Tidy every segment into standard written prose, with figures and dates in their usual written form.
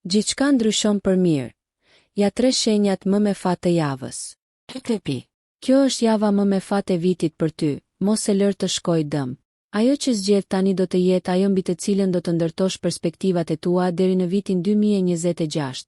Gjithçka ndryshon për mirë. Ja 3 shenjat më me fat të javës. Kjo është java më me fat e vitit për ty, mos e lër të shkojë dëm. Ajo që zgjedh tani do të jetë ajo mbi të cilën do të ndërtosh perspektivat e tua deri në vitin 2026.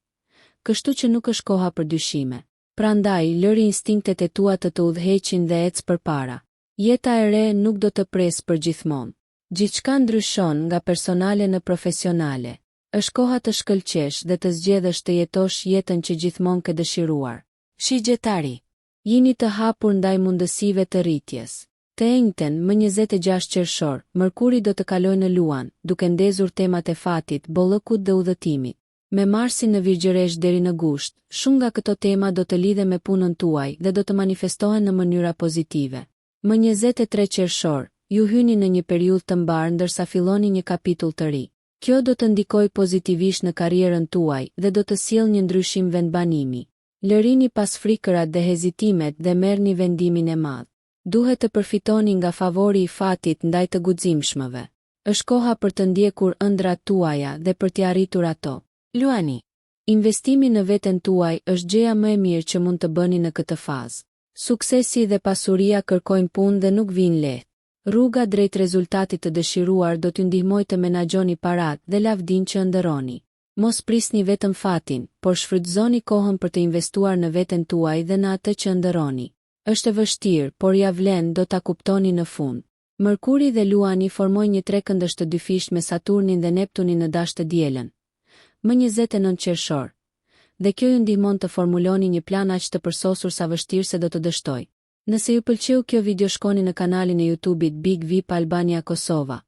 Kështu që nuk është koha për dyshime. Prandaj, lëri instinktet e tua të udhëheqin dhe ec përpara. Jeta e re nuk do të presë për gjithmonë. Gjithçka ndryshon nga personale në profesionale. Është koha të shkëlqesh dhe të zgjedhësh të jetosh jetën që gjithmonë ke dëshiruar. Shigjetari. Jini të hapur ndaj mundësive të rritjes. Të enjten, më 26 qershor, Mërkuri do të kalojë në Luan, duke ndezur temat e fatit, bollëkut dhe udhëtimit. Me Marsin në Virgjëresh deri në Gusht, shumë nga këto tema do të lidhen me punën tuaj dhe do të manifestohen në mënyra pozitive. Më 23 qershor, ju hyni në një periudhë të mbar ndërsa filloni një kapitull të ri. Kjo do të ndikojë pozitivisht në karrierën tuaj dhe do të sjellë një ndryshim vendbanimi. Lërini pas frikërat dhe hezitimet dhe merrni vendimin e madh. Duhet të përfitoni nga favori i fatit ndaj të guximshmëve. Është koha për të ndjekur ëndrat tuaja dhe për t'i arritur ato. Luani. Investimi në veten tuaj është gjëja më e mirë që mund të bëni në këtë fazë. Suksesi dhe pasuria kërkojnë punë dhe nuk vijnë lehtë. Rruga drejt rezultatit të dëshiruar do t'ju ndihmojë të menaxhoni paratë dhe lavdinë që ëndërroni. Mos prisni vetëm fatin, por shfrytëzoni kohën për të investuar në veten tuaj dhe në atë që ëndërroni. Është e vështirë, por ja vlen, do ta kuptoni në fund. Mërkuri dhe Luani formojnë një trekëndësh të dyfisht me Saturnin dhe Neptunin në dash të dielën. Më 29 qershor. Dhe kjo ju ndihmon të formuloni një plan aq të përsosur sa vështirë se do të dështoj. Nëse ju pëlqeu kjo video, shkoni në kanalin e YouTube-it Big VIP Albania Kosova,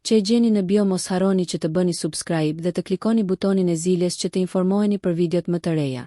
që e gjeni në bio. Mos harroni që të bëni subscribe dhe të klikoni butonin e zilës që të informoheni për videot më të reja.